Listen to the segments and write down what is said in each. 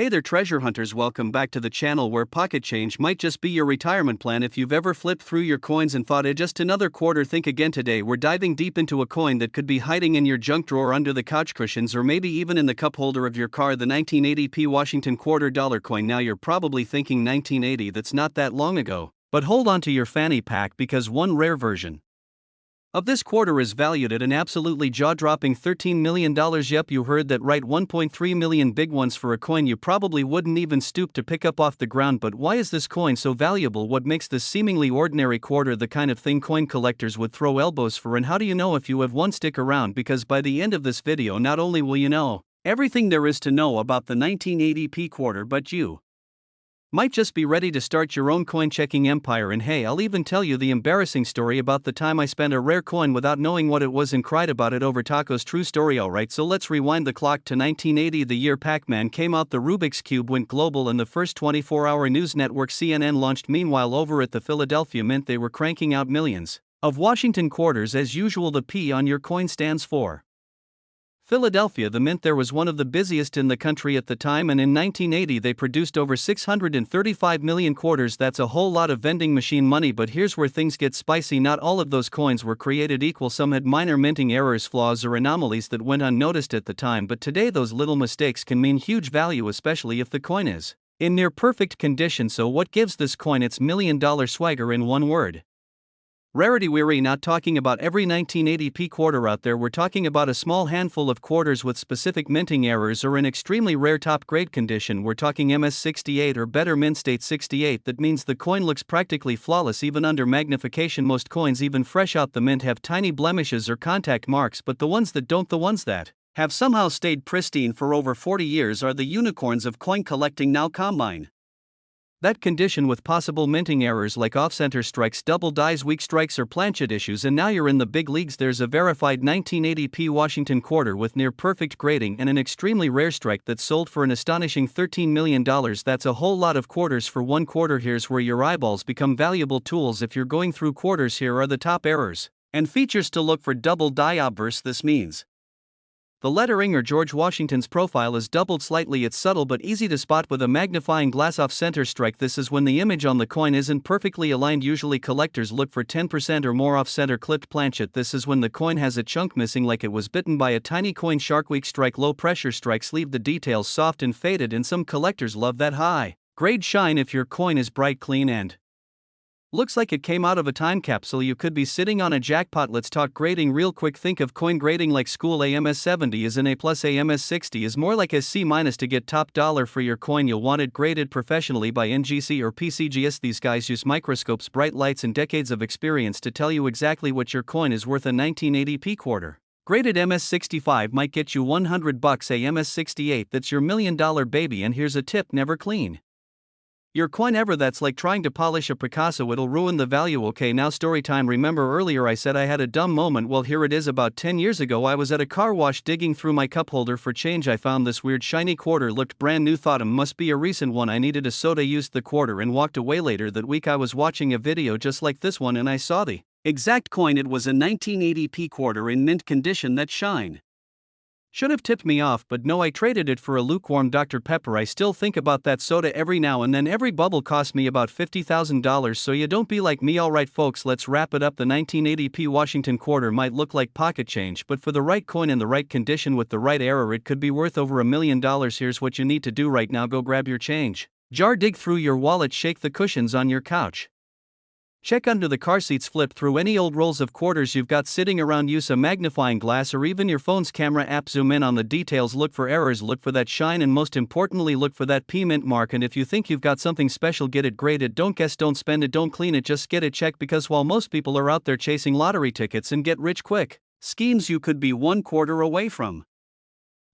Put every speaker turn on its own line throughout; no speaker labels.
Hey there treasure hunters, welcome back to the channel where pocket change might just be your retirement plan. If you've ever flipped through your coins and thought just another quarter, think again. Today we're diving deep into a coin that could be hiding in your junk drawer, under the couch cushions, or maybe even in the cup holder of your car, the 1980p Washington $quarter coin. Now you're probably thinking 1980, that's not that long ago, but hold on to your fanny pack because one rare version of this quarter is valued at an absolutely jaw-dropping $13 million. Yep, you heard that right, 1.3 million. Big ones for a coin you probably wouldn't even stoop to pick up off the ground. But why is this coin so valuable? What makes this seemingly ordinary quarter the kind of thing coin collectors would throw elbows for? And how do you know if you have one? Stick around, because by the end of this video not only will you know everything there is to know about the 1980p quarter, but you might just be ready to start your own coin-checking empire. And hey, I'll even tell you the embarrassing story about the time I spent a rare coin without knowing what it was and cried about it over tacos. True story. Alright, so let's rewind the clock to 1980, the year Pac-Man came out, the Rubik's Cube went global, and the first 24-hour news network CNN launched. Meanwhile, over at the Philadelphia Mint, they were cranking out millions of Washington quarters. As usual, the P on your coin stands for Philadelphia. The Mint there was one of the busiest in the country at the time, and in 1980 they produced over 635 million quarters. That's a whole lot of vending machine money. But here's where things get spicy. Not all of those coins were created equal. Some had minor minting errors, flaws, or anomalies that went unnoticed at the time, but today those little mistakes can mean huge value, especially if the coin is in near perfect condition. So what gives this coin its $1 million swagger? In one word: rarity. We're not talking about every 1980p quarter out there. We're talking about a small handful of quarters with specific minting errors or in extremely rare top-grade condition. We're talking MS68 or better, mint state 68. That means the coin looks practically flawless even under magnification. Most coins, even fresh out the mint, have tiny blemishes or contact marks, but the ones that don't, the ones that have somehow stayed pristine for over 40 years, are the unicorns of coin collecting. Now combine that condition with possible minting errors like off-center strikes, double dies, weak strikes, or planchet issues, and now you're in the big leagues. There's a verified 1980p Washington quarter with near-perfect grading and an extremely rare strike that sold for an astonishing $13 million. That's a whole lot of quarters for one quarter. Here's where your eyeballs become valuable tools if you're going through quarters. Here are the top errors and features to look for. Double die obverse. This means the lettering or George Washington's profile is doubled slightly. It's subtle but easy to spot with a magnifying glass. Off-center strike. This is when the image on the coin isn't perfectly aligned. Usually collectors look for 10% or more. Off-center clipped planchet. This is when the coin has a chunk missing, like it was bitten by a tiny coin shark. Weak strike. Low pressure strikes leave the details soft and faded, and some collectors love that high grade shine. If your coin is bright, clean, and looks like it came out of a time capsule, you could be sitting on a jackpot. Let's talk grading real quick. Think of coin grading like school. AMS 70 is an A+, AMS 60 is more like a C-. To get top dollar for your coin, you'll want it graded professionally by NGC or PCGS. These guys use microscopes, bright lights, and decades of experience to tell you exactly what your coin is worth. A 1980p quarter graded MS 65 might get you $100. A MS 68, that's your $1 million baby. And here's a tip: never clean your coin ever. That's like trying to polish a Picasso, it'll ruin the value. Okay, now story time. Remember earlier I said I had a dumb moment? Well, here it is. About 10 years ago, I was at a car wash digging through my cup holder for change. I found this weird shiny quarter, looked brand new, thought must be a recent one. I needed a soda, used the quarter, and walked away. Later that week I was watching a video just like this one, and I saw the exact coin. It was a 1980p quarter in mint condition. That shine should have tipped me off, but no, I traded it for a lukewarm Dr. Pepper. I still think about that soda every now and then. Every bubble cost me about $50,000, so you don't be like me. Alright folks, let's wrap it up. The 1980p Washington quarter might look like pocket change, but for the right coin in the right condition with the right error, it could be worth over $1 million. Here's what you need to do right now: go grab your change jar, dig through your wallet, shake the cushions on your couch, check under the car seats, flip through any old rolls of quarters you've got sitting around, use a magnifying glass or even your phone's camera app, zoom in on the details, look for errors, look for that shine, and most importantly, look for that P mint mark. And if you think you've got something special, get it graded. Don't guess, don't spend it, don't clean it, just get it checked, because while most people are out there chasing lottery tickets and get rich quick schemes, you could be one quarter away from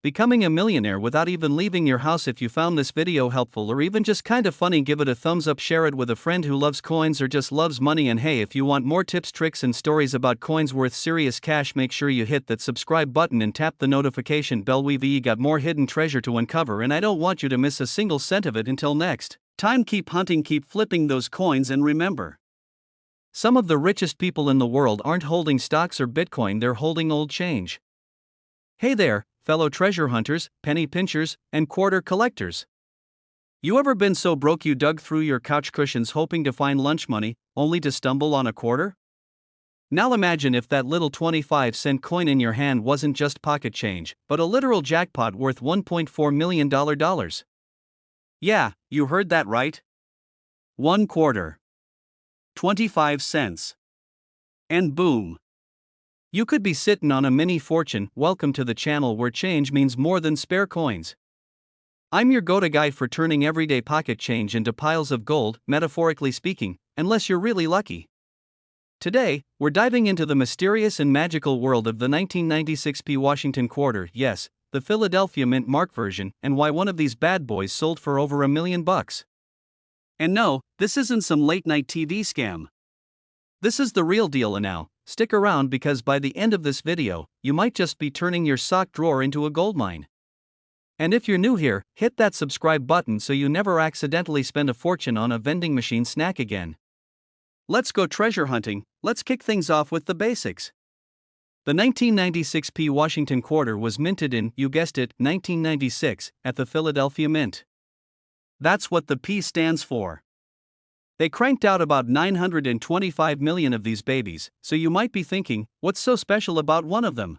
becoming a millionaire without even leaving your house. If you found this video helpful or even just kind of funny, give it a thumbs up, share it with a friend who loves coins or just loves money. And hey, if you want more tips, tricks, and stories about coins worth serious cash, make sure you hit that subscribe button and tap the notification bell. We've got more hidden treasure to uncover, and I don't want you to miss a single cent of it. Until next time, keep hunting, keep flipping those coins, and remember, some of the richest people in the world aren't holding stocks or Bitcoin, they're holding old change. Hey there, fellow treasure hunters, penny pinchers, and quarter collectors. You ever been so broke you dug through your couch cushions hoping to find lunch money, only to stumble on a quarter? Now imagine if that little 25-cent coin in your hand wasn't just pocket change, but a literal jackpot worth $1.4 million. Yeah, you heard that right. 1 quarter. 25 cents. And boom. You could be sitting on a mini fortune. Welcome to the channel where change means more than spare coins. I'm your go-to guy for turning everyday pocket change into piles of gold, metaphorically speaking, unless you're really lucky. Today, we're diving into the mysterious and magical world of the 1996 P. Washington quarter, yes, the Philadelphia Mint Mark version, and why one of these bad boys sold for over $1 million. And no, this isn't some late-night TV scam. This is the real deal, and now, stick around because by the end of this video, you might just be turning your sock drawer into a gold mine. And if you're new here, hit that subscribe button so you never accidentally spend a fortune on a vending machine snack again. Let's go treasure hunting. Let's kick things off with the basics. The 1996 P. Washington quarter was minted in, you guessed it, 1996, at the Philadelphia Mint. That's what the P stands for. They cranked out about 925 million of these babies, so you might be thinking, what's so special about one of them?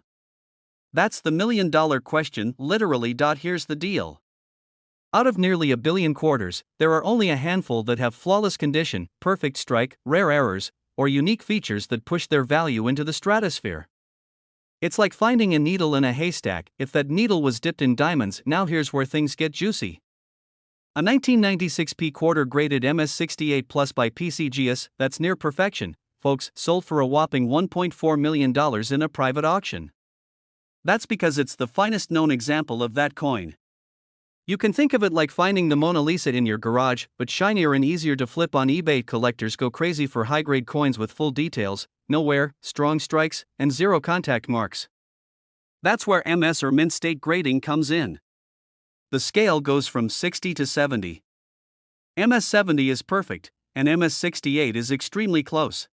That's the million-dollar question, literally. Here's the deal. Out of nearly 1 billion quarters, there are only a handful that have flawless condition, perfect strike, rare errors, or unique features that push their value into the stratosphere. It's like finding a needle in a haystack. If that needle was dipped in diamonds, now here's where things get juicy. A 1996 P quarter graded MS68 Plus by PCGS, that's near perfection, folks, sold for a whopping $1.4 million in a private auction. That's because it's the finest known example of that coin. You can think of it like finding the Mona Lisa in your garage, but shinier and easier to flip on eBay. Collectors go crazy for high-grade coins with full details, no wear, strong strikes, and zero contact marks. That's where MS or mint state grading comes in. The scale goes from 60 to 70. MS70 is perfect, and MS68 is extremely close.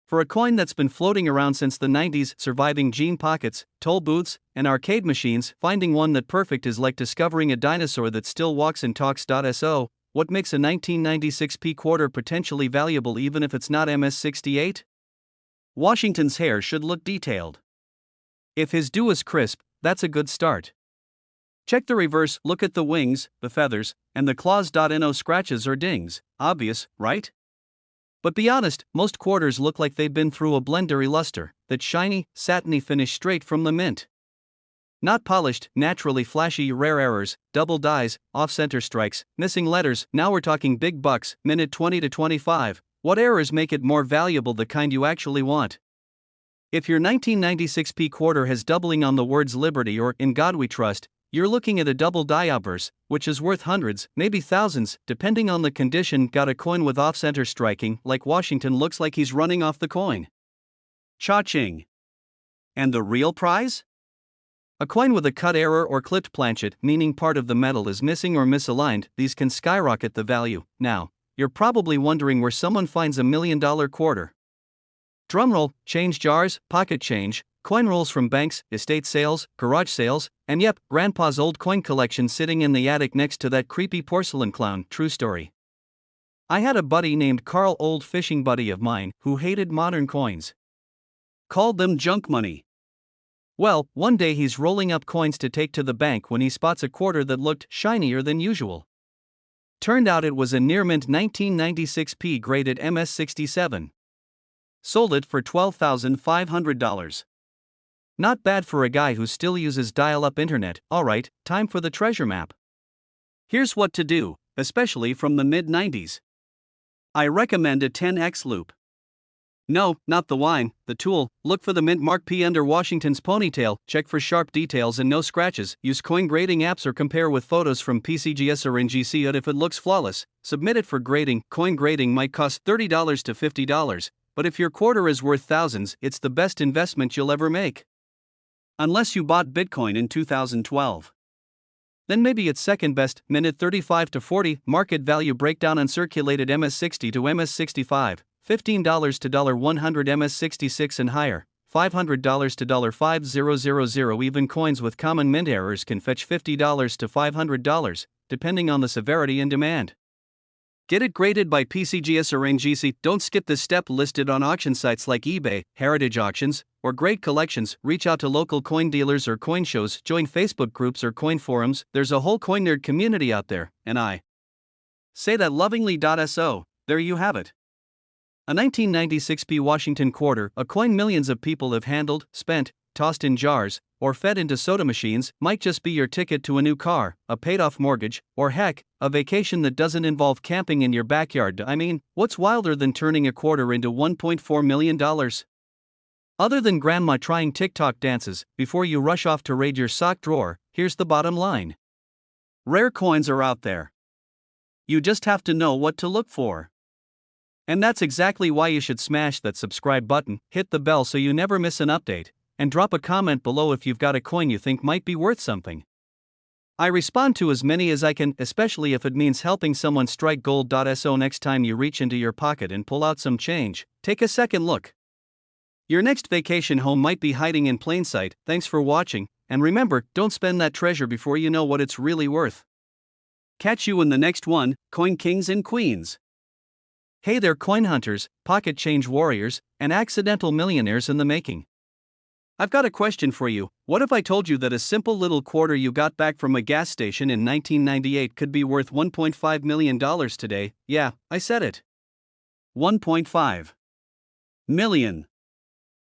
For a coin that's been floating around since the 90s, surviving jean pockets, toll booths, and arcade machines, finding one that perfect is like discovering a dinosaur that still walks and talks. So, what makes a 1996 P quarter potentially valuable even if it's not MS68? Washington's hair should look detailed. If his dew is crisp, that's a good start. Check the reverse, look at the wings, the feathers, and the claws. No scratches or dings, obvious, right? But be honest, most quarters look like they've been through a blender luster, that shiny, satiny finish straight from the mint. Not polished, naturally flashy rare errors, double dies, off-center strikes, missing letters. Now we're talking big bucks, minute 20 to 25. What errors make it more valuable? The kind you actually want. If your 1996 P quarter has doubling on the words Liberty or In God We Trust, you're looking at a double die obverse, which is worth hundreds, maybe thousands, depending on the condition. Got a coin with off-center striking, like Washington looks like he's running off the coin. Cha-ching. And the real prize? A coin with a cut error or clipped planchet, meaning part of the metal is missing or misaligned. These can skyrocket the value. Now, you're probably wondering where someone finds $1 million quarter. Drumroll, change jars, pocket change, coin rolls from banks, estate sales, garage sales, and yep, Grandpa's old coin collection sitting in the attic next to that creepy porcelain clown. True story. I had a buddy named Carl, old fishing buddy of mine, who hated modern coins. Called them junk money. Well, one day he's rolling up coins to take to the bank when he spots a quarter that looked shinier than usual. Turned out it was a near-mint 1996 P graded MS67. Sold it for $12,500. Not bad for a guy who still uses dial-up internet. Alright, time for the treasure map. Here's what to do, especially from the mid-90s. I recommend a 10x loop. No, not the wine, the tool. Look for the mint mark P under Washington's ponytail, check for sharp details and no scratches, use coin grading apps or compare with photos from PCGS or NGC. And if it looks flawless, submit it for grading. Coin grading might cost $30 to $50, but if your quarter is worth thousands, it's the best investment you'll ever make. Unless you bought Bitcoin in 2012. Then maybe it's second best. Minute 35 to 40, market value breakdown. Uncirculated MS60 to MS65, $15 to $100 MS66 and higher, $500 to $5,000. Even coins with common mint errors can fetch $50 to $500. depending on the severity and demand. Get it graded by PCGS or NGC. Don't skip this step. Listed on auction sites like eBay, Heritage Auctions, or Great Collections. Reach out to local coin dealers or coin shows. Join Facebook groups or coin forums. There's a whole coin nerd community out there, and I say that lovingly. So, there you have it. A 1996 P. Washington quarter, a coin millions of people have handled, spent, tossed in jars, or fed into soda machines, might just be your ticket to a new car, a paid-off mortgage, or heck, a vacation that doesn't involve camping in your backyard. I mean, what's wilder than turning a quarter into $1.4 million? Other than grandma trying TikTok dances before you rush off to raid your sock drawer, here's the bottom line. Rare coins are out there. You just have to know what to look for. And that's exactly why you should smash that subscribe button, hit the bell so you never miss an update, and drop a comment below if you've got a coin you think might be worth something. I respond to as many as I can, especially if it means helping someone strike gold. So next time you reach into your pocket and pull out some change, take a second look. Your next vacation home might be hiding in plain sight. Thanks for watching, and remember, don't spend that treasure before you know what it's really worth. Catch you in the next one, Coin Kings and Queens. Hey there, coin hunters, pocket change warriors, and accidental millionaires in the making. I've got a question for you. What if I told you that a simple little quarter you got back from a gas station in 1998 could be worth $1.5 million today? Yeah, I said it. $1.5 million.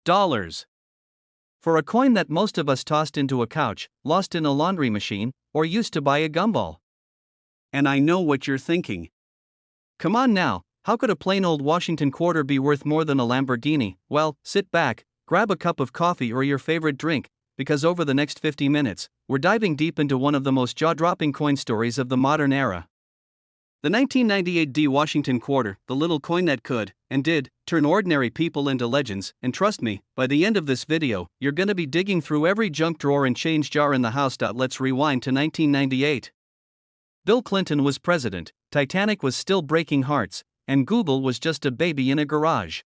For a coin that most of us tossed into a couch, lost in a laundry machine, or used to buy a gumball. And I know what you're thinking. Come on now, how could a plain old Washington quarter be worth more than a Lamborghini? Well, sit back, grab a cup of coffee or your favorite drink, because over the next 50 minutes, we're diving deep into one of the most jaw-dropping coin stories of the modern era. The 1998 D Washington quarter, the little coin that could, and did, turn ordinary people into legends, and trust me, by the end of this video, you're gonna be digging through every junk drawer and change jar in the house. Let's rewind to 1998. Bill Clinton was president, Titanic was still breaking hearts, and Google was just a baby in a garage.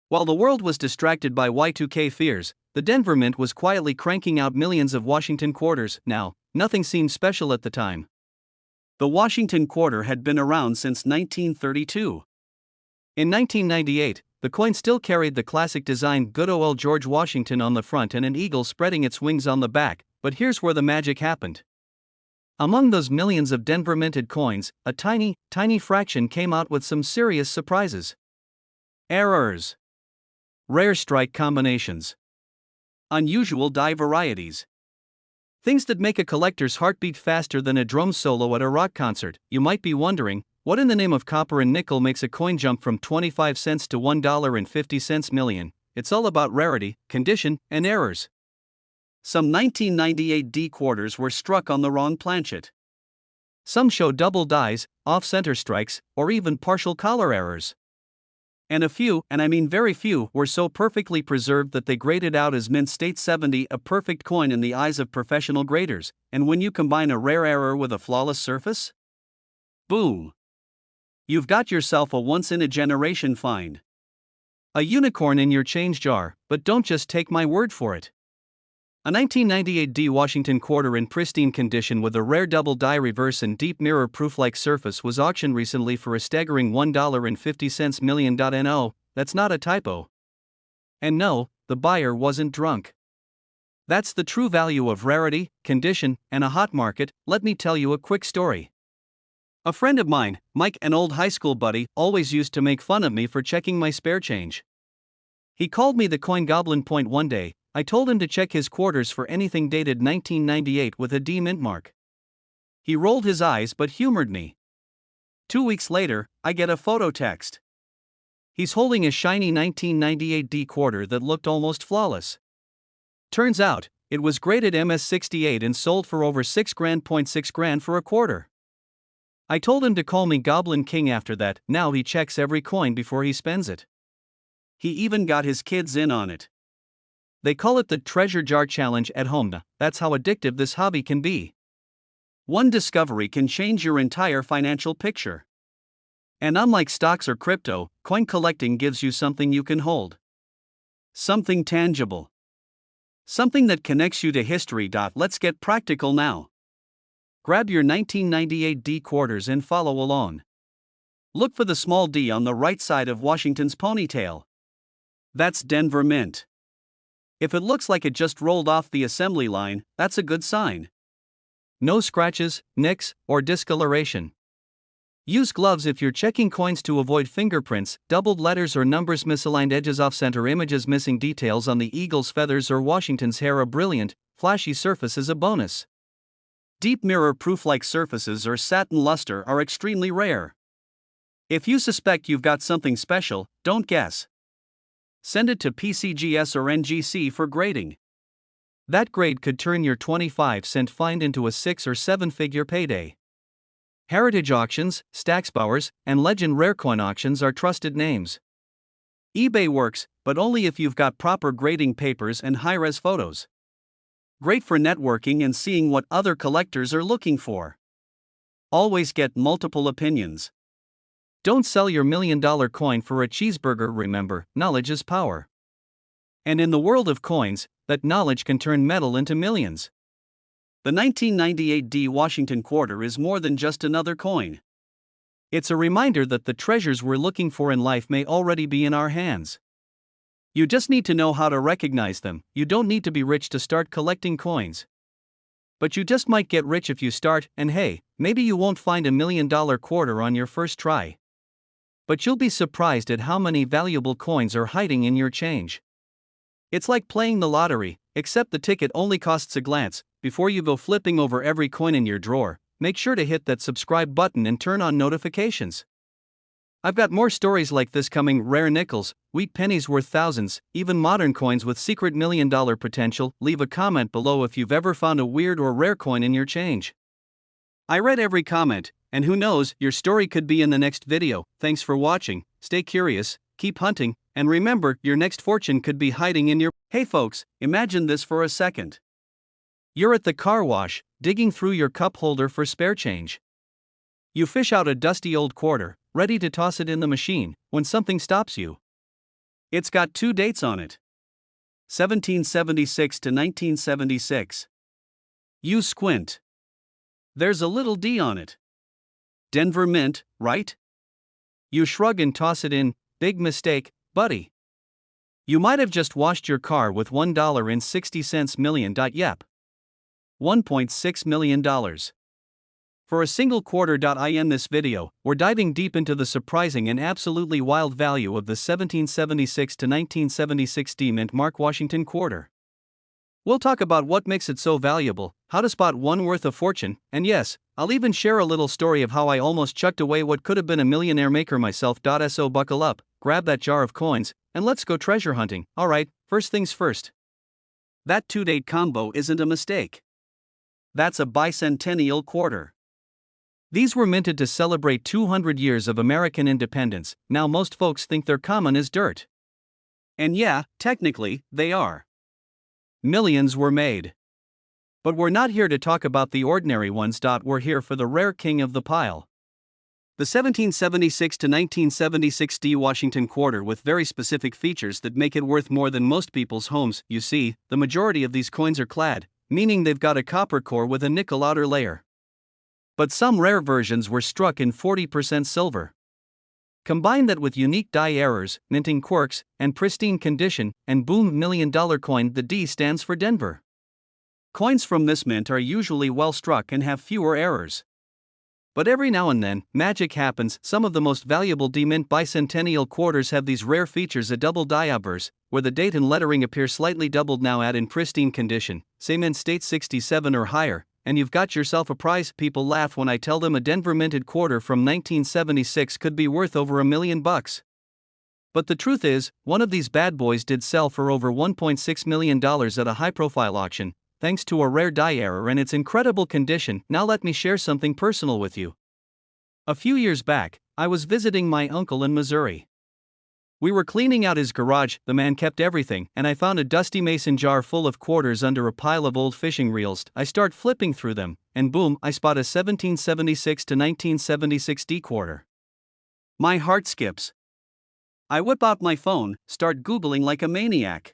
While the world was distracted by Y2K fears, the Denver Mint was quietly cranking out millions of Washington quarters. Now, nothing seemed special at the time. The Washington quarter had been around since 1932. In 1998, the coin still carried the classic design good old George Washington on the front and an eagle spreading its wings on the back, but here's where the magic happened. Among those millions of Denver minted coins, a tiny fraction came out with some serious surprises. Errors. Rare strike combinations. Unusual die varieties. Things that make a collector's heart beat faster than a drum solo at a rock concert. You might be wondering, what in the name of copper and nickel makes a coin jump from 25 cents to $1.50 million? It's all about rarity, condition, and errors. Some 1998 D quarters were struck on the wrong planchet. Some show double dies, off-center strikes, or even partial collar errors. And a few, and I mean very few, were so perfectly preserved that they graded out as mint state 70, a perfect coin in the eyes of professional graders. And when you combine a rare error with a flawless surface, boom! You've got yourself a once-in-a-generation find. A unicorn in your change jar, but don't just take my word for it. A 1998 D Washington quarter in pristine condition with a rare double die reverse and deep mirror proof-like surface was auctioned recently for a staggering $1.50 million. No, that's not a typo. And no, the buyer wasn't drunk. That's the true value of rarity, condition, and a hot market. Let me tell you a quick story. A friend of mine, Mike, an old high school buddy, always used to make fun of me for checking my spare change. He called me the coin goblin. One day, I told him to check his quarters for anything dated 1998 with a D mint mark. He rolled his eyes but humored me. 2 weeks later, I get a photo text. He's holding a shiny 1998 D quarter that looked almost flawless. Turns out, it was graded MS68 and sold for over $6,000. For a quarter. I told him to call me Goblin King after that. Now he checks every coin before he spends it. He even got his kids in on it. They call it the treasure jar challenge at home. That's how addictive this hobby can be. One discovery can change your entire financial picture. And unlike stocks or crypto, coin collecting gives you something you can hold. Something tangible. Something that connects you to history. Let's get practical now. Grab your 1998 D quarters and follow along. Look for the small D on the right side of Washington's ponytail. That's Denver Mint. If it looks like it just rolled off the assembly line, that's a good sign. No scratches, nicks, or discoloration. Use gloves if you're checking coins to avoid fingerprints, doubled letters or numbers, misaligned edges, off-center images, missing details on the eagle's feathers or Washington's hair. A brilliant, flashy surface is a bonus. Deep mirror-proof-like surfaces or satin luster are extremely rare. If you suspect you've got something special, don't guess. Send it to PCGS or NGC for grading. That grade could turn your 25-cent find into a 6 or 7-figure payday. Heritage auctions, Stacksbowers, and Legend Rare Coin auctions are trusted names. eBay works, but only if you've got proper grading papers and high-res photos. Great for networking and seeing what other collectors are looking for. Always get multiple opinions. Don't sell your $1 million coin for a cheeseburger. Remember, knowledge is power. And in the world of coins, that knowledge can turn metal into millions. The 1998 D Washington quarter is more than just another coin. It's a reminder that the treasures we're looking for in life may already be in our hands. You just need to know how to recognize them. You don't need to be rich to start collecting coins. But you just might get rich if you start, and hey, maybe you won't find $1 million quarter on your first try. But you'll be surprised at how many valuable coins are hiding in your change. It's like playing the lottery, except the ticket only costs a glance. Before you go flipping over every coin in your drawer, make sure to hit that subscribe button and turn on notifications. I've got more stories like this coming. Rare nickels, wheat pennies worth thousands, even modern coins with secret $1 million potential. Leave a comment below if you've ever found a weird or rare coin in your change. I read every comment, and who knows, your story could be in the next video. Thanks for watching, stay curious, keep hunting, and remember, your next fortune could be hiding in your... Hey folks, imagine this for a second. You're at the car wash, digging through your cup holder for spare change. You fish out a dusty old quarter, ready to toss it in the machine, when something stops you. It's got 2 dates on it. 1776 to 1976. You squint. There's a little D on it. Denver Mint, right? You shrug and toss it in. Big mistake, buddy. You might have just washed your car with $1.60 million. Yep. $1.6 million. For a single quarter. In this video, we're diving deep into the surprising and absolutely wild value of the 1776 to 1976 D Mint Mark Washington quarter. We'll talk about what makes it so valuable, how to spot one worth a fortune, and yes, I'll even share a little story of how I almost chucked away what could have been a millionaire maker myself. So buckle up, grab that jar of coins, and let's go treasure hunting. Alright, first things first. That 2-date combo isn't a mistake. That's a bicentennial quarter. These were minted to celebrate 200 years of American independence. Now most folks think they're common as dirt. And yeah, technically, they are. Millions were made. But we're not here to talk about the ordinary ones. We're here for the rare king of the pile. The 1776 to 1976 D Washington quarter with very specific features that make it worth more than most people's homes. You see, the majority of these coins are clad, meaning they've got a copper core with a nickel outer layer. But some rare versions were struck in 40% silver. Combine that with unique die errors, minting quirks, and pristine condition, and boom, $1 million coin. The D stands for Denver. Coins from this mint are usually well struck and have fewer errors. But every now and then, magic happens. Some of the most valuable D Mint bicentennial quarters have these rare features: a double die obverse, where the date and lettering appear slightly doubled, now add in pristine condition, say mint state 67 or higher, and you've got yourself a prize. People laugh when I tell them a Denver minted quarter from 1976 could be worth over $1 million. But the truth is, one of these bad boys did sell for over $1.6 million at a high-profile auction, thanks to a rare die error and its incredible condition. Now let me share something personal with you. A few years back, I was visiting my uncle in Missouri. We were cleaning out his garage. The man kept everything, and I found a dusty mason jar full of quarters under a pile of old fishing reels. I start flipping through them, and boom, I spot a 1776 to 1976 D quarter. My heart skips. I whip out my phone, start Googling like a maniac.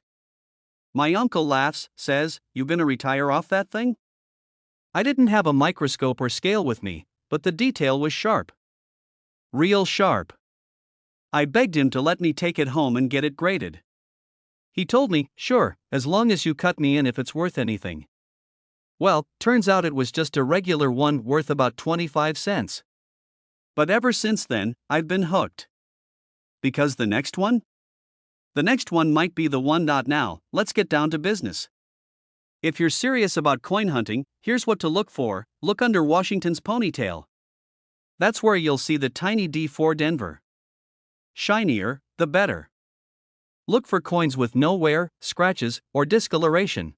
My uncle laughs, says, "You gonna retire off that thing?" I didn't have a microscope or scale with me, but the detail was sharp. Real sharp. I begged him to let me take it home and get it graded. He told me, sure, as long as you cut me in if it's worth anything. Well, turns out it was just a regular one worth about 25 cents. But ever since then, I've been hooked. Because the next one? The next one might be the one. Now, let's get down to business. If you're serious about coin hunting, here's what to look for. Look under Washington's ponytail. That's where you'll see the tiny D4 Denver. Shinier, the better. Look for coins with no wear, scratches, or discoloration.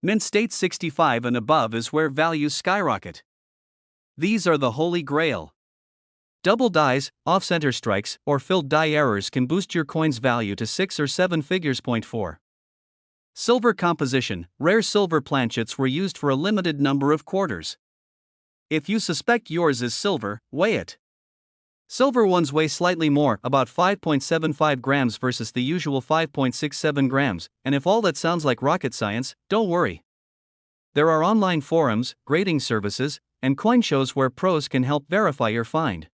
Mint State 65 and above is where values skyrocket. These are the holy grail. Double dies, off-center strikes, or filled die errors can boost your coin's value to 6 or 7 figures. 4. Silver composition. Rare silver planchets were used for a limited number of quarters. If you suspect yours is silver, weigh it. Silver ones weigh slightly more, about 5.75 grams versus the usual 5.67 grams, and if all that sounds like rocket science, don't worry. There are online forums, grading services, and coin shows where pros can help verify your find.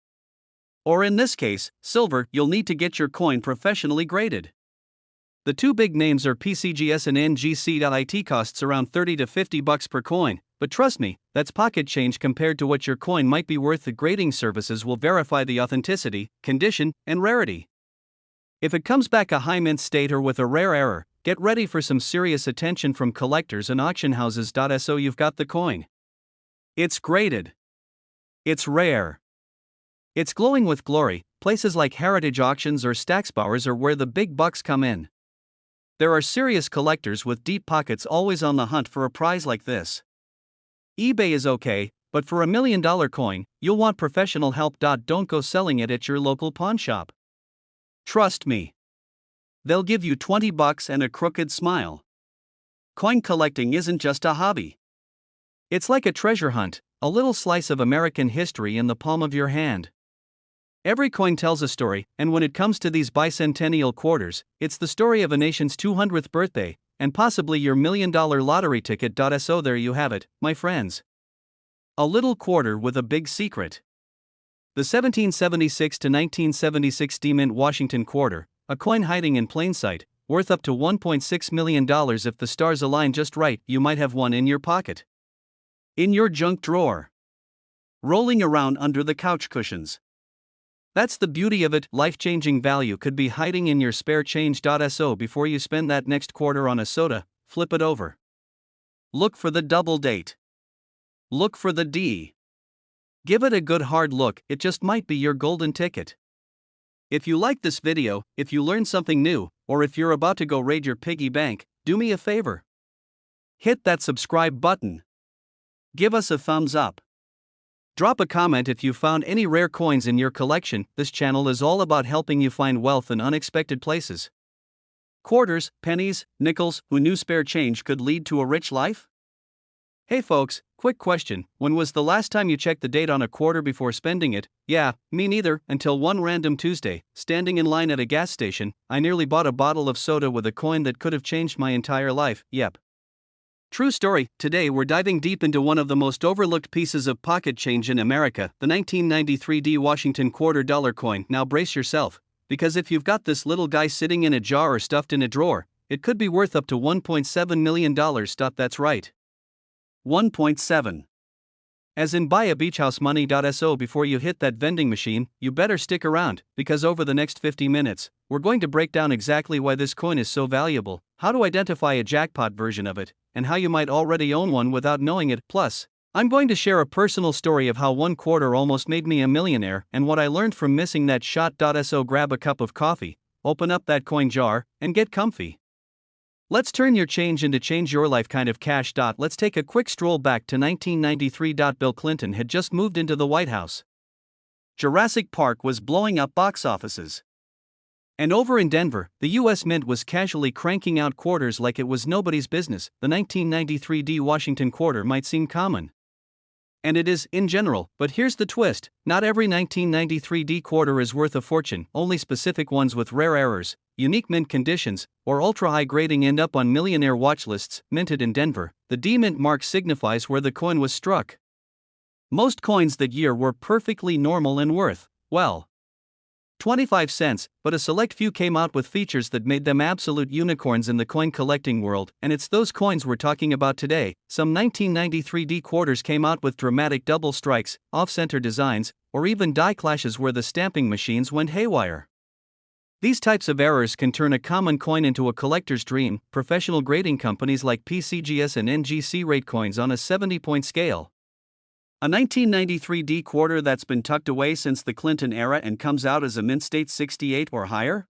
Or in this case, silver, you'll need to get your coin professionally graded. The two big names are PCGS and NGC. It costs around $30 to $50 per coin, but trust me, that's pocket change compared to what your coin might be worth. The grading services will verify the authenticity, condition, and rarity. If it comes back a high mint state or with a rare error, get ready for some serious attention from collectors and auction houses. So you've got the coin. It's graded. It's rare. It's glowing with glory. Places like heritage auctions or Stacksbowers are where the big bucks come in. There are serious collectors with deep pockets always on the hunt for a prize like this. eBay is okay, but for $1 million coin, you'll want professional help. Don't go selling it at your local pawn shop. Trust me. They'll give you $20 and a crooked smile. Coin collecting isn't just a hobby. It's like a treasure hunt, a little slice of American history in the palm of your hand. Every coin tells a story, and when it comes to these bicentennial quarters, it's the story of a nation's 200th birthday, and possibly your $1 million lottery ticket. So there you have it, my friends. A little quarter with a big secret. The 1776 to 1976 D-Mint Washington quarter, a coin hiding in plain sight, worth up to $1.6 million. If the stars align just right, you might have one in your pocket. In your junk drawer. Rolling around under the couch cushions. That's the beauty of it. Life-changing value could be hiding in your spare change. So before you spend that next quarter on a soda, flip it over. Look for the double date. Look for the D. Give it a good hard look, it just might be your golden ticket. If you like this video, if you learned something new, or if you're about to go raid your piggy bank, do me a favor. Hit that subscribe button. Give us a thumbs up. Drop a comment if you found any rare coins in your collection. This channel is all about helping you find wealth in unexpected places. Quarters, pennies, nickels. Who knew spare change could lead to a rich life? Hey folks, quick question. When was the last time you checked the date on a quarter before spending it? Yeah, me neither, until one random Tuesday, standing in line at a gas station, I nearly bought a bottle of soda with a coin that could have changed my entire life. Yep. True story. Today we're diving deep into one of the most overlooked pieces of pocket change in America, the 1993 D Washington $quarter coin. Now brace yourself, because if you've got this little guy sitting in a jar or stuffed in a drawer, it could be worth up to $1.7 million. That's right. 1.7. As in buy a beach house money. So before you hit that vending machine, you better stick around, because over the next 50 minutes, we're going to break down exactly why this coin is so valuable, how to identify a jackpot version of it, and how you might already own one without knowing it. Plus, I'm going to share a personal story of how one quarter almost made me a millionaire and what I learned from missing that shot. So grab a cup of coffee, open up that coin jar, and get comfy. Let's turn your change into change your life kind of cash. Let's take a quick stroll back to 1993. Bill Clinton had just moved into the White House. Jurassic Park was blowing up box offices. And over in Denver, the US Mint was casually cranking out quarters like it was nobody's business. The 1993 D Washington quarter might seem common. And it is, in general, but here's the twist. Not every 1993 D quarter is worth a fortune. Only specific ones with rare errors, unique mint conditions, or ultra-high grading end up on millionaire watch lists. Minted in Denver, the D-mint mark signifies where the coin was struck. Most coins that year were perfectly normal and worth, well, 25 cents, but a select few came out with features that made them absolute unicorns in the coin collecting world, and it's those coins we're talking about today. Some 1993 D quarters came out with dramatic double strikes, off-center designs, or even die clashes where the stamping machines went haywire. These types of errors can turn a common coin into a collector's dream. Professional grading companies like PCGS and NGC rate coins on a 70-point scale. A 1993 D quarter that's been tucked away since the Clinton era and comes out as a mint state 68 or higher?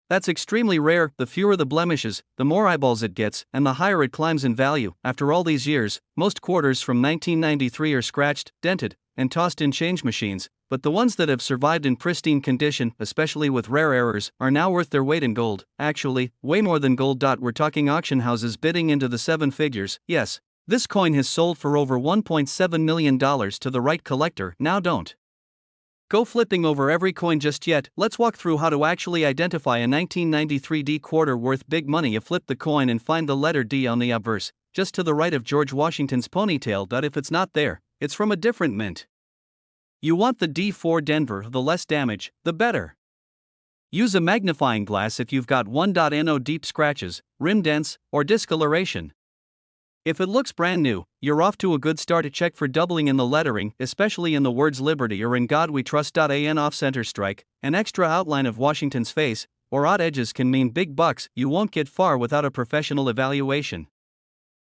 That's extremely rare. The fewer the blemishes, the more eyeballs it gets, and the higher it climbs in value. After all these years, most quarters from 1993 are scratched, dented, and tossed in change machines, but the ones that have survived in pristine condition, especially with rare errors, are now worth their weight in gold. Actually, way more than gold. We're talking auction houses bidding into the seven figures. Yes, this coin has sold for over $1.7 million to the right collector. Now don't go flipping over every coin just yet. Let's walk through how to actually identify a 1993 D quarter worth big money. You flip the coin and find the letter D on the obverse, just to the right of George Washington's ponytail. If it's not there, it's from a different mint. You want the D4 Denver. The less damage, the better. Use a magnifying glass if you've got 1.no deep scratches, rim dents, or discoloration. If it looks brand new, you're off to a good start. Check for doubling in the lettering, especially in the words Liberty or In God We Trust. An off-center strike, an extra outline of Washington's face, or odd edges can mean big bucks. You won't get far without a professional evaluation.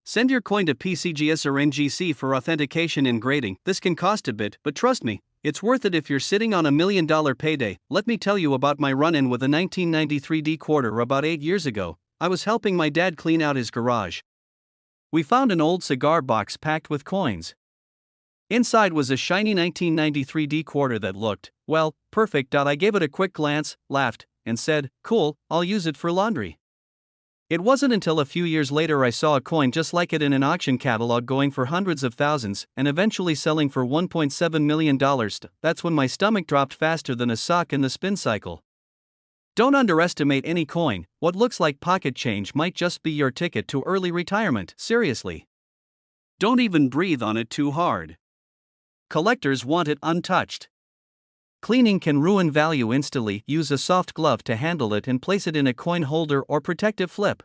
Send your coin to PCGS or NGC for authentication and grading. This can cost a bit, but trust me, it's worth it if you're sitting on $1 million payday. Let me tell you about my run-in with a 1993 D quarter about 8 years ago. I was helping my dad clean out his garage. We found an old cigar box packed with coins. Inside was a shiny 1993 D quarter that looked, well, perfect. I gave it a quick glance, laughed, and said, "Cool, I'll use it for laundry." It wasn't until a few years later I saw a coin just like it in an auction catalog going for hundreds of thousands and eventually selling for $1.7 million. That's when my stomach dropped faster than a sock in the spin cycle. Don't underestimate any coin. What looks like pocket change might just be your ticket to early retirement. Seriously. Don't even breathe on it too hard. Collectors want it untouched. Cleaning can ruin value instantly. Use a soft glove to handle it and place it in a coin holder or protective flip.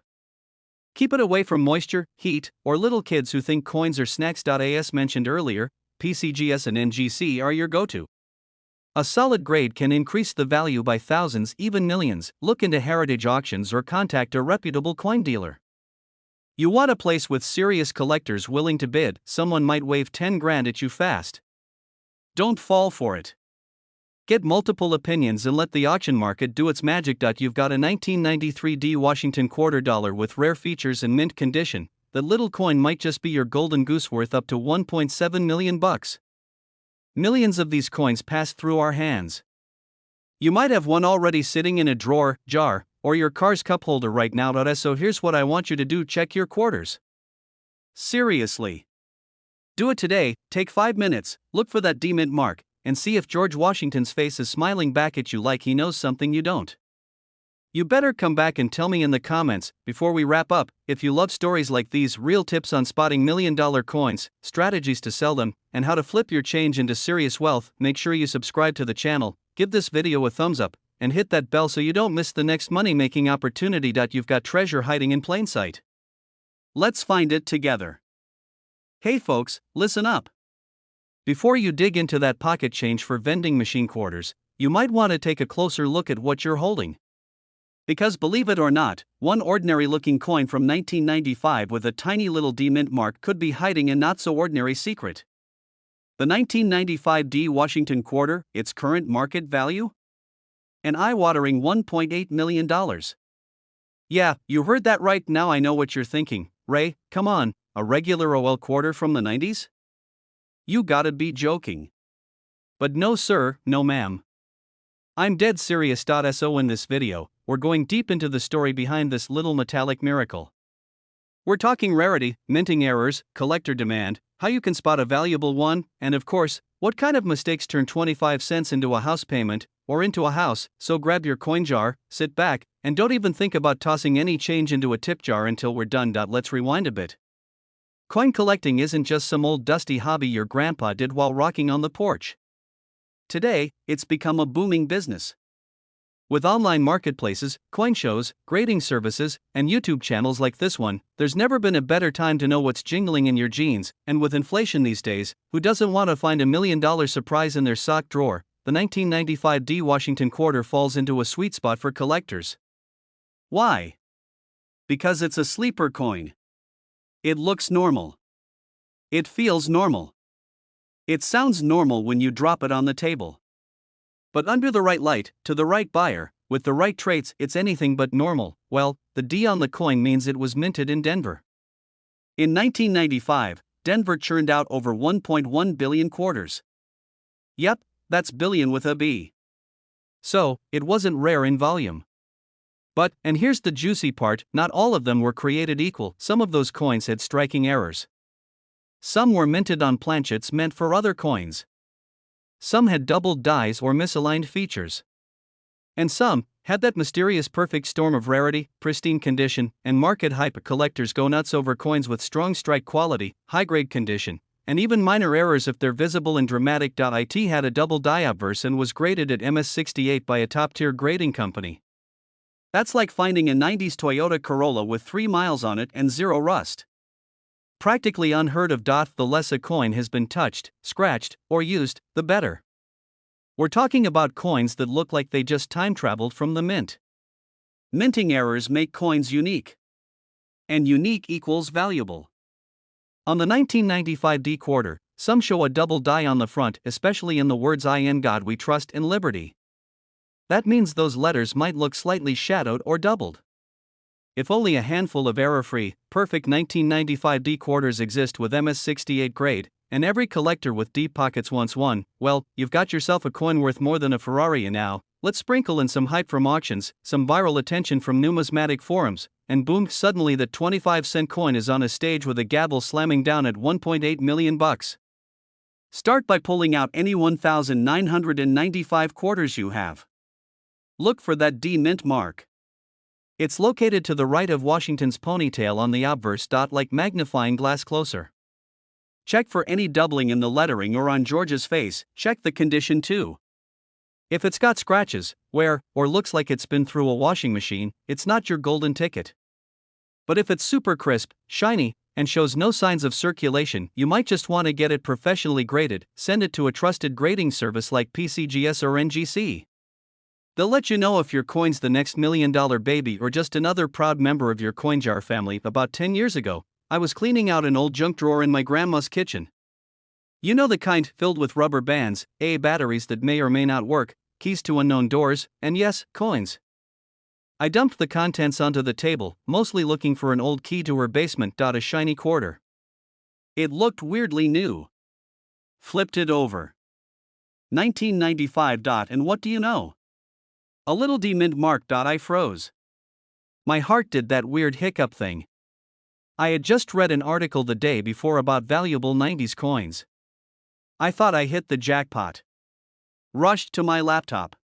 Keep it away from moisture, heat, or little kids who think coins are snacks. As mentioned earlier, PCGS and NGC are your go-to. A solid grade can increase the value by thousands, even millions. Look into heritage auctions or contact a reputable coin dealer. You want a place with serious collectors willing to bid. Someone might wave 10 grand at you fast. Don't fall for it. Get multiple opinions and let the auction market do its magic. You've got a 1993 D Washington quarter dollar with rare features and mint condition. That little coin might just be your golden goose worth up to $1.7 million. Millions of these coins pass through our hands. You might have one already sitting in a drawer, jar, or your car's cup holder right now. So here's what I want you to do: check your quarters. Seriously. Do it today. Take 5 minutes, look for that D-mint mark, and see if George Washington's face is smiling back at you like he knows something you don't. You better come back and tell me in the comments, before we wrap up, if you love stories like these, real tips on spotting million-dollar coins, strategies to sell them, and how to flip your change into serious wealth. Make sure you subscribe to the channel, give this video a thumbs up, and hit that bell so you don't miss the next money-making opportunity. You've got treasure hiding in plain sight. Let's find it together. Hey folks, listen up. Before you dig into that pocket change for vending machine quarters, you might want to take a closer look at what you're holding. Because believe it or not, one ordinary-looking coin from 1995 with a tiny little D-mint mark could be hiding a not-so-ordinary secret. The 1995 D Washington quarter, its current market value? An eye-watering $1.8 million. Yeah, you heard that right. Now I know what you're thinking. Ray, come on, a regular OL quarter from the 90s? You gotta be joking. But no sir, no ma'am. I'm dead serious. So in this video, we're going deep into the story behind this little metallic miracle. We're talking rarity, minting errors, collector demand, how you can spot a valuable one, and of course, what kind of mistakes turn 25 cents into a house payment, or into a house. So grab your coin jar, sit back, and don't even think about tossing any change into a tip jar until we're done. Let's rewind a bit. Coin collecting isn't just some old dusty hobby your grandpa did while rocking on the porch. Today, it's become a booming business. With online marketplaces, coin shows, grading services, and YouTube channels like this one, there's never been a better time to know what's jingling in your jeans, and with inflation these days, who doesn't want to find $1 million surprise in their sock drawer? The 1995 D Washington quarter falls into a sweet spot for collectors. Why? Because it's a sleeper coin. It looks normal. It feels normal. It sounds normal when you drop it on the table. But under the right light, to the right buyer, with the right traits, it's anything but normal. Well, the D on the coin means it was minted in Denver. In 1995, Denver churned out over 1.1 billion quarters. Yep, that's billion with a B. So, it wasn't rare in volume. But, and here's the juicy part, not all of them were created equal. Some of those coins had striking errors. Some were minted on planchets meant for other coins. Some had doubled dies or misaligned features. And some had that mysterious perfect storm of rarity, pristine condition, and market hype. Collectors go nuts over coins with strong strike quality, high-grade condition, and even minor errors if they're visible and dramatic. It had a double die obverse and was graded at MS68 by a top-tier grading company. That's like finding a 90s Toyota Corolla with 3 miles on it and 0 rust. Practically unheard of. The less a coin has been touched, scratched, or used, the better. We're talking about coins that look like they just time-traveled from the mint. Minting errors make coins unique. And unique equals valuable. On the 1995 D quarter, some show a double die on the front, especially in the words "I in God we trust" and "Liberty." That means those letters might look slightly shadowed or doubled. If only a handful of error-free, perfect 1995 D quarters exist with MS68 grade, and every collector with deep pockets wants one, well, you've got yourself a coin worth more than a Ferrari. And now, let's sprinkle in some hype from auctions, some viral attention from numismatic forums, and boom, suddenly that 25-cent coin is on a stage with a gavel slamming down at $1.8 million. Start by pulling out any 1,995 quarters you have. Look for that D mint mark. It's located to the right of Washington's ponytail on the obverse. Like magnifying glass closer. Check for any doubling in the lettering or on George's face. Check the condition too. If it's got scratches, wear, or looks like it's been through a washing machine, it's not your golden ticket. But if it's super crisp, shiny, and shows no signs of circulation, you might just want to get it professionally graded. Send it to a trusted grading service like PCGS or NGC. They'll let you know if your coin's the next $1 million baby or just another proud member of your coin jar family. About 10 years ago, I was cleaning out an old junk drawer in my grandma's kitchen. You know, the kind filled with rubber bands, AA batteries that may or may not work, keys to unknown doors, and yes, coins. I dumped the contents onto the table, mostly looking for an old key to her basement. A shiny quarter. It looked weirdly new. Flipped it over. 1995. And what do you know? A little D mint mark. I froze. My heart did that weird hiccup thing. I had just read an article the day before about valuable 90s coins. I thought I hit the jackpot. Rushed to my laptop.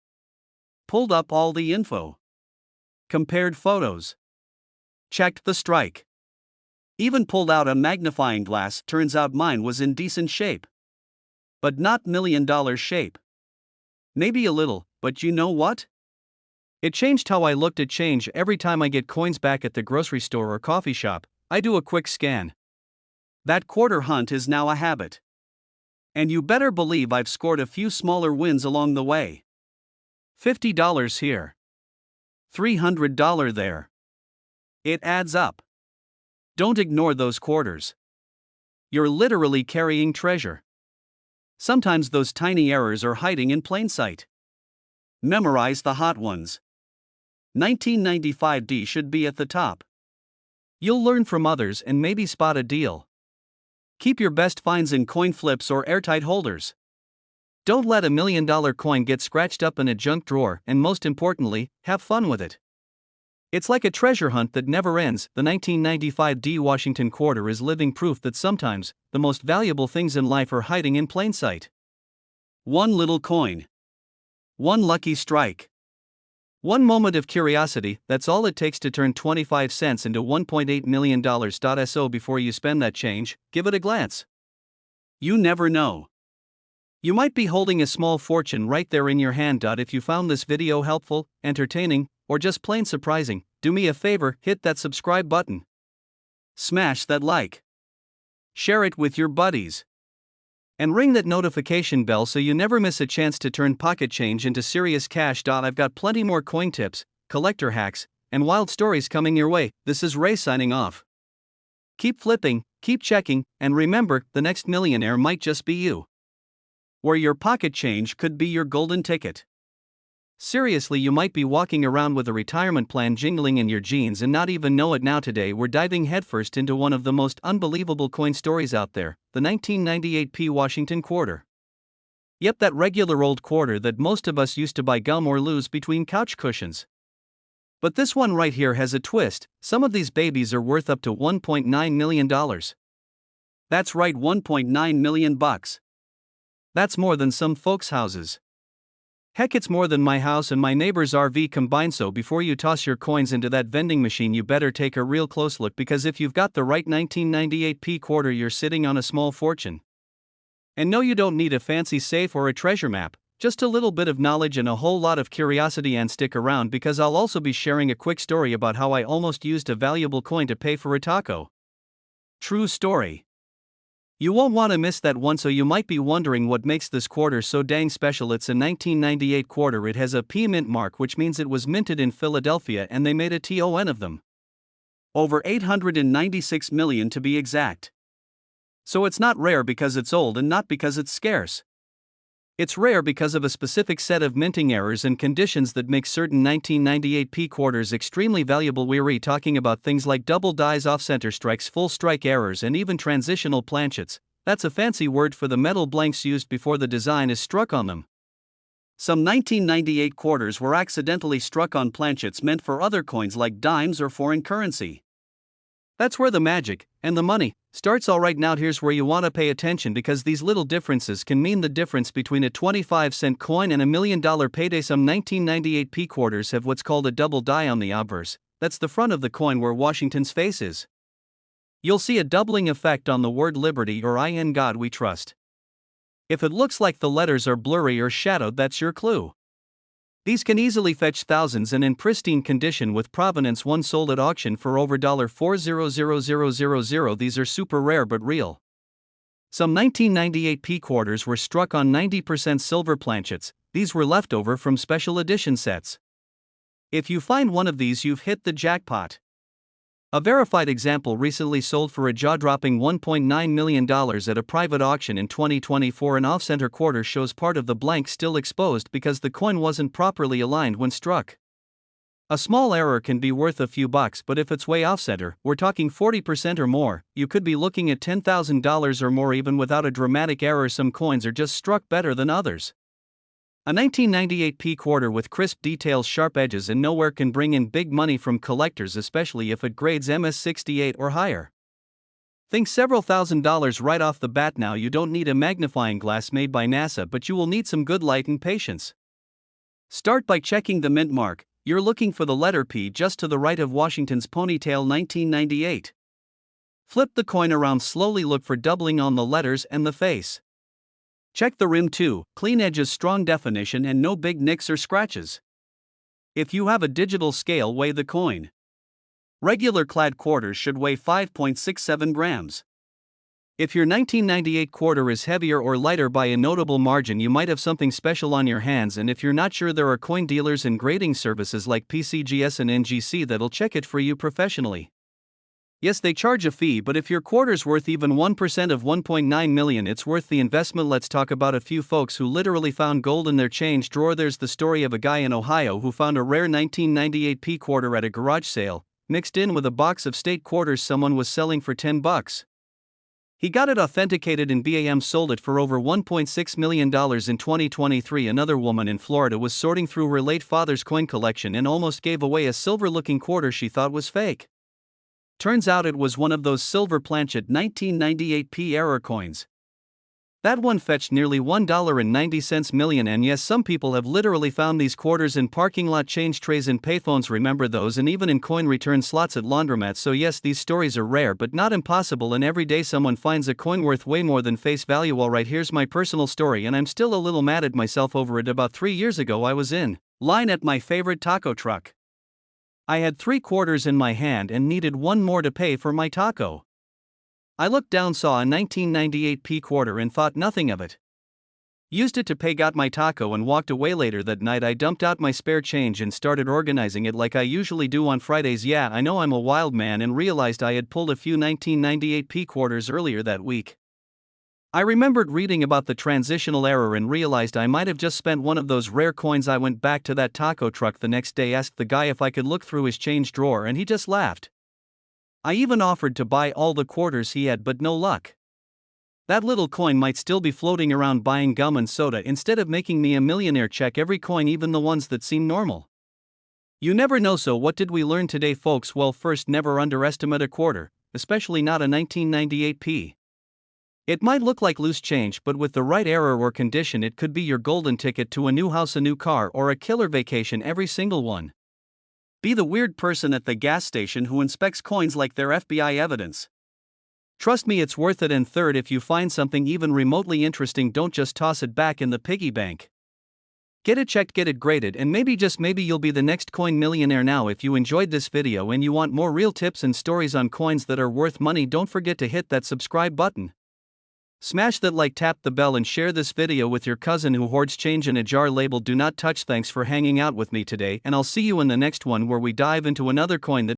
Pulled up all the info. Compared photos. Checked the strike. Even pulled out a magnifying glass. Turns out mine was in decent shape. But not $1 million shape. Maybe a little, but you know what? It changed how I looked at change. Every time I get coins back at the grocery store or coffee shop, I do a quick scan. That quarter hunt is now a habit. And you better believe I've scored a few smaller wins along the way. $50 here. $300 there. It adds up. Don't ignore those quarters. You're literally carrying treasure. Sometimes those tiny errors are hiding in plain sight. Memorize the hot ones. 1995 D should be at the top. You'll learn from others and maybe spot a deal. Keep your best finds in coin flips or airtight holders. Don't let $1 million coin get scratched up in a junk drawer, and most importantly, have fun with it. It's like a treasure hunt that never ends. The 1995 D Washington quarter is living proof that sometimes, the most valuable things in life are hiding in plain sight. One little coin. One lucky strike. One moment of curiosity, that's all it takes to turn 25 cents into $1.8 million. So before you spend that change, give it a glance. You never know. You might be holding a small fortune right there in your hand. If you found this video helpful, entertaining, or just plain surprising, do me a favor, hit that subscribe button. Smash that like. Share it with your buddies. And ring that notification bell so you never miss a chance to turn pocket change into serious cash. I've got plenty more coin tips, collector hacks, and wild stories coming your way. This is Ray signing off. Keep flipping, keep checking, and remember, the next millionaire might just be you. Where your pocket change could be your golden ticket. Seriously, you might be walking around with a retirement plan jingling in your jeans and not even know it. Now today we're diving headfirst into one of the most unbelievable coin stories out there, the 1998 P Washington quarter. Yep, that regular old quarter that most of us used to buy gum or lose between couch cushions. But this one right here has a twist. Some of these babies are worth up to $1.9 million. That's right, $1.9 million bucks. That's more than some folks' houses. Heck, it's more than my house and my neighbor's RV combined. So before you toss your coins into that vending machine, you better take a real close look, because if you've got the right 1998 P quarter, you're sitting on a small fortune. And no, you don't need a fancy safe or a treasure map, just a little bit of knowledge and a whole lot of curiosity. And stick around, because I'll also be sharing a quick story about how I almost used a valuable coin to pay for a taco. True story. You won't want to miss that one. So you might be wondering what makes this quarter so dang special. It's a 1998 quarter. It has a P mint mark, which means it was minted in Philadelphia and they made a ton of them. Over 896 million to be exact. So it's not rare because it's old and not because it's scarce. It's rare because of a specific set of minting errors and conditions that make certain 1998 P quarters extremely valuable. We're talking about things like double dies, off-center strikes, full strike errors, and even transitional planchets. That's a fancy word for the metal blanks used before the design is struck on them. Some 1998 quarters were accidentally struck on planchets meant for other coins like dimes or foreign currency. That's where the magic and the money starts. Alright, now here's where you want to pay attention, because these little differences can mean the difference between a 25-cent coin and $1 million payday. Some 1998 P quarters have what's called a double die on the obverse. That's the front of the coin where Washington's face is. You'll see a doubling effect on the word liberty or in God we trust. If it looks like the letters are blurry or shadowed, that's your clue. These can easily fetch thousands and in pristine condition with provenance. One sold at auction for over $400,000. These are super rare but real. Some 1998 P quarters were struck on 90% silver planchets. These were left over from special edition sets. If you find one of these, you've hit the jackpot. A verified example recently sold for a jaw-dropping $1.9 million at a private auction in 2024. An off-center quarter shows part of the blank still exposed because the coin wasn't properly aligned when struck. A small error can be worth a few bucks, but if it's way off-center, we're talking 40% or more, you could be looking at $10,000 or more even without a dramatic error. Some coins are just struck better than others. A 1998 P quarter with crisp details, sharp edges, and nowhere can bring in big money from collectors, especially if it grades MS68 or higher. Think several $1,000s right off the bat. Now you don't need a magnifying glass made by NASA, but you will need some good light and patience. Start by checking the mint mark. You're looking for the letter P just to the right of Washington's ponytail. 1998. Flip the coin around slowly, look for doubling on the letters and the face. Check the rim too, clean edges, strong definition, and no big nicks or scratches. If you have a digital scale, weigh the coin. Regular clad quarters should weigh 5.67 grams. If your 1998 quarter is heavier or lighter by a notable margin, you might have something special on your hands. And if you're not sure, there are coin dealers and grading services like PCGS and NGC that'll check it for you professionally. Yes, they charge a fee, but if your quarter's worth even 1% of 1.9 million, it's worth the investment. Let's talk about a few folks who literally found gold in their change drawer. There's the story of a guy in Ohio who found a rare 1998 P quarter at a garage sale, mixed in with a box of state quarters someone was selling for $10. He got it authenticated and BAM sold it for over $1.6 million in 2023. Another woman in Florida was sorting through her late father's coin collection and almost gave away a silver-looking quarter she thought was fake. Turns out it was one of those silver planchet 1998 P error coins. That one fetched nearly $1.90 million, and yes, some people have literally found these quarters in parking lot change trays in payphones, remember those, and even in coin return slots at laundromats. So yes, these stories are rare but not impossible, and every day someone finds a coin worth way more than face value. Alright, here's my personal story, and I'm still a little mad at myself over it. About 3 years ago I was in line at my favorite taco truck. I had 3 quarters in my hand and needed one more to pay for my taco. I looked down, saw a 1998 P quarter and thought nothing of it. Used it to pay, got my taco and walked away. Later that night I dumped out my spare change and started organizing it like I usually do on Fridays. Yeah, I know I'm a wild man, and realized I had pulled a few 1998 P quarters earlier that week. I remembered reading about the transitional error and realized I might have just spent one of those rare coins. I went back to that taco truck the next day, asked the guy if I could look through his change drawer, and he just laughed. I even offered to buy all the quarters he had, but no luck. That little coin might still be floating around buying gum and soda instead of making me a millionaire. Check every coin, even the ones that seem normal. You never know. So what did we learn today, folks? Well, first, never underestimate a quarter, especially not a 1998 P. It might look like loose change, but with the right error or condition it could be your golden ticket to a new house, a new car, or a killer vacation, every single one. Be the weird person at the gas station who inspects coins like they're FBI evidence. Trust me, it's worth it. And third, if you find something even remotely interesting, don't just toss it back in the piggy bank. Get it checked, get it graded, and maybe, just maybe, you'll be the next coin millionaire. Now, if you enjoyed this video and you want more real tips and stories on coins that are worth money, don't forget to hit that subscribe button. Smash that like, tap the bell, and share this video with your cousin who hoards change in a jar labeled "Do Not Touch." Thanks for hanging out with me today, and I'll see you in the next one where we dive into another coin that